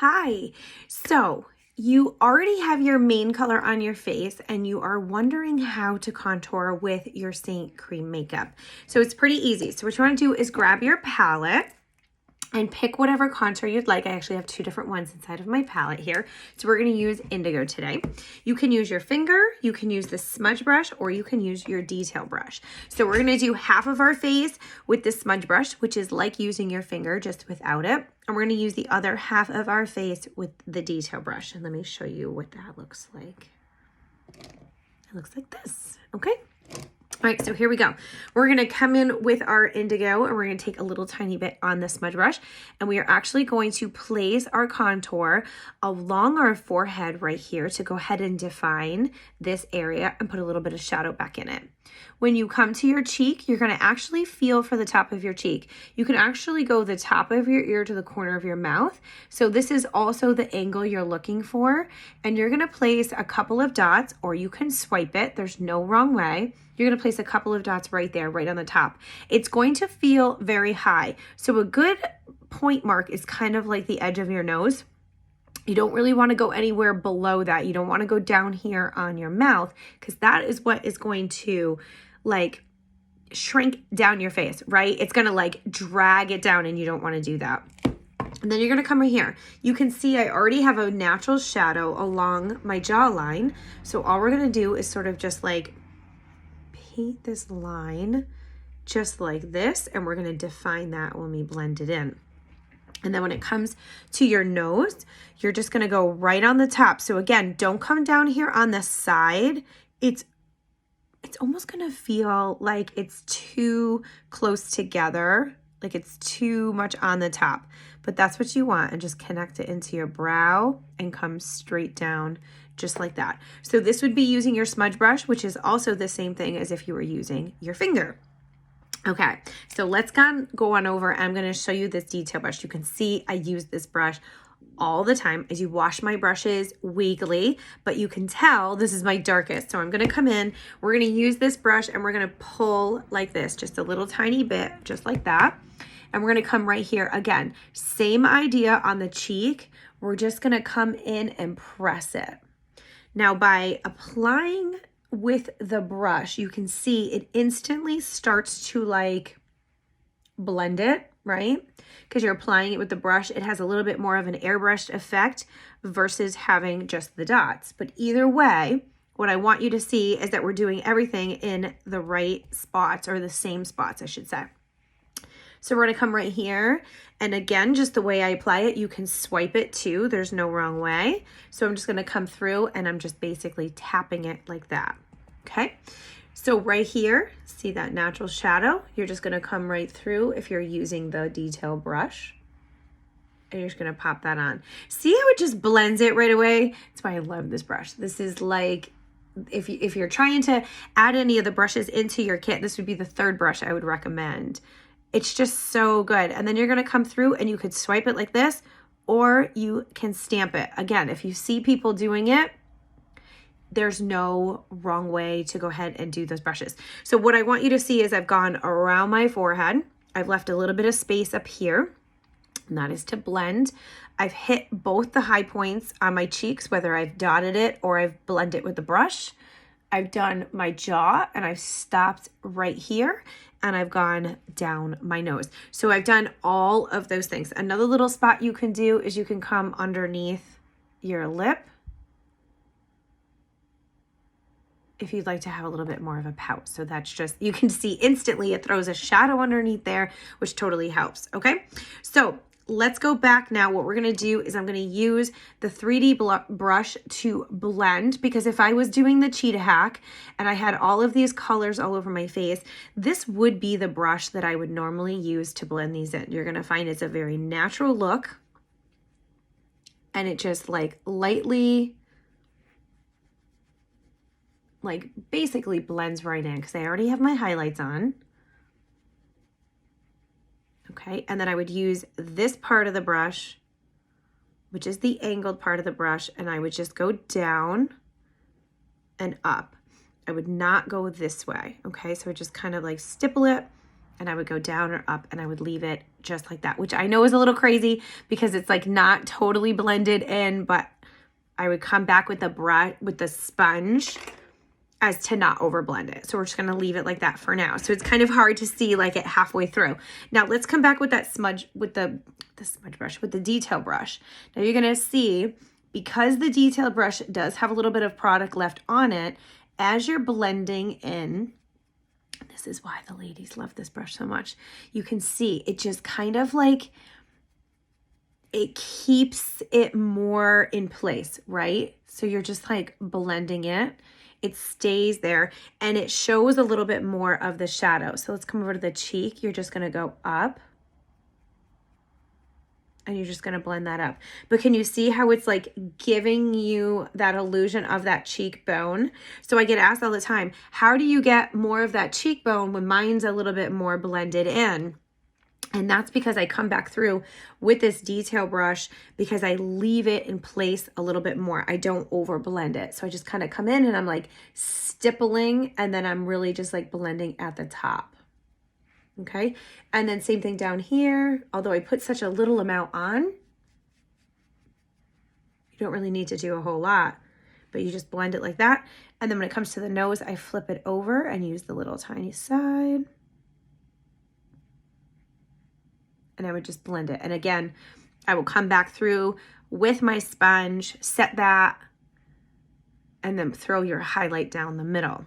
Hi. So you already have your main color on your face and you are wondering how to contour with your Seint cream makeup. So it's pretty easy. So what you want to do is grab your palette and pick whatever contour you'd like. I actually have two different ones inside of my palette here. So we're going to use indigo today. You can use your finger, you can use the smudge brush, or you can use your detail brush. So we're going to do half of our face with the smudge brush, which is like using your finger just without it. And we're going to use the other half of our face with the detail brush. And let me show you what that looks like. It looks like this, okay? All right, so here we go. We're gonna come in with our indigo and we're gonna take a little tiny bit on the smudge brush and we are actually going to place our contour along our forehead right here to go ahead and define this area and put a little bit of shadow back in it. When you come to your cheek, you're gonna actually feel for the top of your cheek. You can actually go the top of your ear to the corner of your mouth. So this is also the angle you're looking for. And you're gonna place a couple of dots, or you can swipe it. There's no wrong way. You're gonna place a couple of dots right there, right on the top. It's going to feel very high. So a good point mark is kind of like the edge of your nose. You don't really want to go anywhere below that. You don't want to go down here on your mouth because that is what is going to like shrink down your face, right? It's going to like drag it down and you don't want to do that. And then you're going to come right here. You can see I already have a natural shadow along my jawline. So all we're going to do is sort of just like paint this line just like this. And we're going to define that when we blend it in. And then when it comes to your nose, you're just gonna go right on the top. So again, don't come down here on the side. It's almost gonna feel like it's too close together, like it's too much on the top. But that's what you want, and just connect it into your brow and come straight down just like that. So this would be using your smudge brush, which is also the same thing as if you were using your finger. Okay, so let's go on over. I'm going to show you this detail brush. You can see I use this brush all the time as you wash my brushes weekly, but you can tell this is my darkest. So I'm going to come in, we're going to use this brush and we're going to pull like this, just a little tiny bit, just like that. And we're going to come right here again. Same idea on the cheek. We're just going to come in and press it. Now by applying with the brush, you can see it instantly starts to like blend it, right? Because you're applying it with the brush, it has a little bit more of an airbrushed effect versus having just the dots. But either way, what I want you to see is that we're doing everything in the right spots, or the same spots, I should say. So we're gonna come right here. And again, just the way I apply it, you can swipe it too. There's no wrong way. So I'm just gonna come through and I'm just basically tapping it like that, okay? So right here, see that natural shadow? You're just gonna come right through if you're using the detail brush. And you're just gonna pop that on. See how it just blends it right away? That's why I love this brush. This is like, if you're trying to add any of the brushes into your kit, this would be the third brush I would recommend. It's just so good. And then you're gonna come through and you could swipe it like this, or you can stamp it. Again, if you see people doing it, there's no wrong way to go ahead and do those brushes. So what I want you to see is I've gone around my forehead. I've left a little bit of space up here, and that is to blend. I've hit both the high points on my cheeks, whether I've dotted it or I've blended it with the brush. I've done my jaw and I've stopped right here and I've gone down my nose. So I've done all of those things. Another little spot you can do is you can come underneath your lip if you'd like to have a little bit more of a pout. So that's just, you can see instantly it throws a shadow underneath there, which totally helps, okay? So let's go back now. What we're gonna do is I'm gonna use the 3D brush to blend, because if I was doing the cheetah hack and I had all of these colors all over my face, this would be the brush that I would normally use to blend these in. You're gonna find it's a very natural look, and it just like lightly, like basically blends right in, because I already have my highlights on. Okay, and then I would use this part of the brush, which is the angled part of the brush, and I would just go down and up. I would not go this way, okay? So I just kind of like stipple it and I would go down or up, and I would leave it just like that, which I know is a little crazy because it's like not totally blended in, but I would come back with the brush, with the sponge, as to not overblend it. So we're just gonna leave it like that for now. So it's kind of hard to see like it halfway through. Now let's come back with that smudge, with the smudge brush, with the detail brush. Now you're gonna see, because the detail brush does have a little bit of product left on it, as you're blending in, this is why the ladies love this brush so much, you can see it just kind of like, it keeps it more in place, right? So you're just like blending it. It stays there and it shows a little bit more of the shadow. So let's come over to the cheek. You're just gonna go up and you're just gonna blend that up. But can you see how it's like giving you that illusion of that cheekbone? So I get asked all the time, how do you get more of that cheekbone when mine's a little bit more blended in? And that's because I come back through with this detail brush because I leave it in place a little bit more. I don't over blend it. So I just kind of come in and I'm like stippling, and then I'm really just like blending at the top. Okay. And then same thing down here. Although I put such a little amount on, you don't really need to do a whole lot, but you just blend it like that. And then when it comes to the nose, I flip it over and use the little tiny side. And I would just blend it. And again, I will come back through with my sponge, set that, and then throw your highlight down the middle.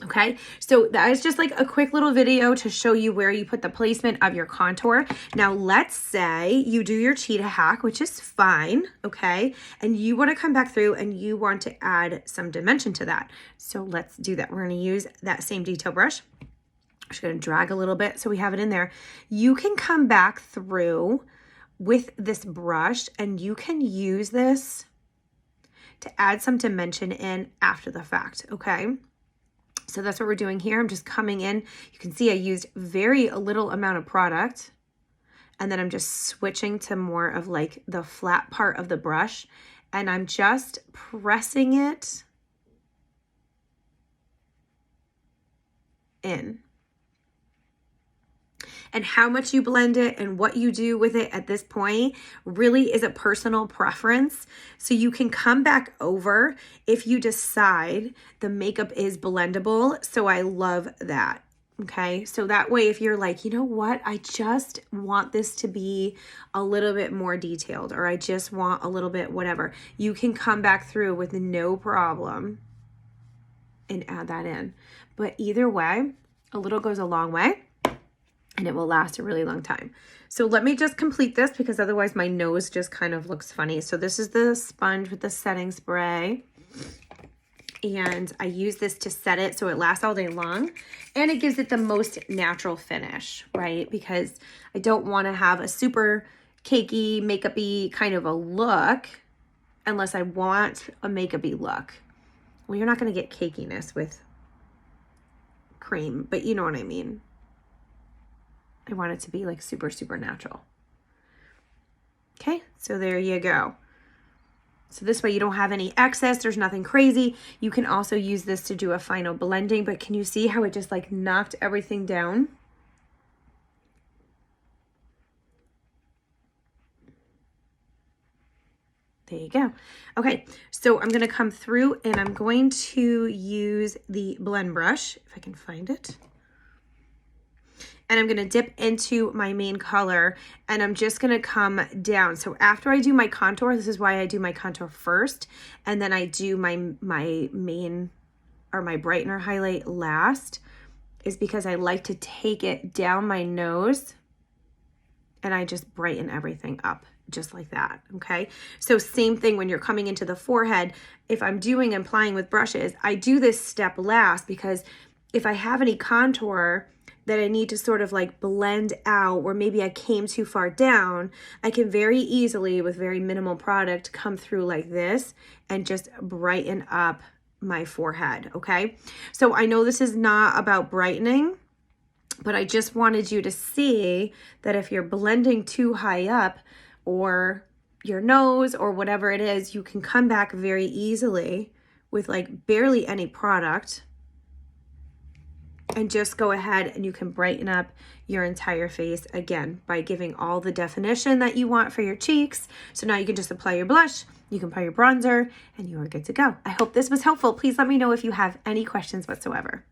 Okay, so that is just like a quick little video to show you where you put the placement of your contour. Now, let's say you do your cheetah hack, which is fine, okay? And you want to come back through and you want to add some dimension to that. So let's do that. We're going to use that same detail brush. I'm just going to drag a little bit so we have it in there. You can come back through with this brush and you can use this to add some dimension in after the fact, okay? So that's what we're doing here. I'm just coming in. You can see I used very little amount of product, and then I'm just switching to more of like the flat part of the brush, and I'm just pressing it in. And how much you blend it and what you do with it at this point really is a personal preference. So you can come back over if you decide the makeup is blendable. So I love that. Okay, so that way if you're like, you know what, I just want this to be a little bit more detailed, or I just want a little bit whatever, you can come back through with no problem and add that in. But either way, a little goes a long way, and it will last a really long time. So let me just complete this because otherwise my nose just kind of looks funny. So this is the sponge with the setting spray. And I use this to set it so it lasts all day long. And it gives it the most natural finish, right? Because I don't want to have a super cakey, makeup-y kind of a look unless I want a makeup-y look. Well, you're not going to get cakiness with cream, but you know what I mean. I want it to be like super, super natural. Okay, so there you go. So this way you don't have any excess, there's nothing crazy. You can also use this to do a final blending, but can you see how it just like knocked everything down? There you go. Okay, so I'm gonna come through and I'm going to use the blend brush, if I can find it. And I'm going to dip into my main color and I'm just going to come down. So after I do my contour, this is why I do my contour first, and then I do my main or my brightener highlight last, is because I like to take it down my nose and I just brighten everything up just like that, okay? So same thing when you're coming into the forehead. If I'm doing and applying with brushes, I do this step last because if I have any contour that I need to sort of like blend out, or maybe I came too far down, I can very easily with very minimal product come through like this and just brighten up my forehead, okay? So I know this is not about brightening, but I just wanted you to see that if you're blending too high up or your nose or whatever it is, you can come back very easily with like barely any product and just go ahead and you can brighten up your entire face again by giving all the definition that you want for your cheeks. So now you can just apply your blush, you can apply your bronzer, and you are good to go. I hope this was helpful. Please let me know if you have any questions whatsoever.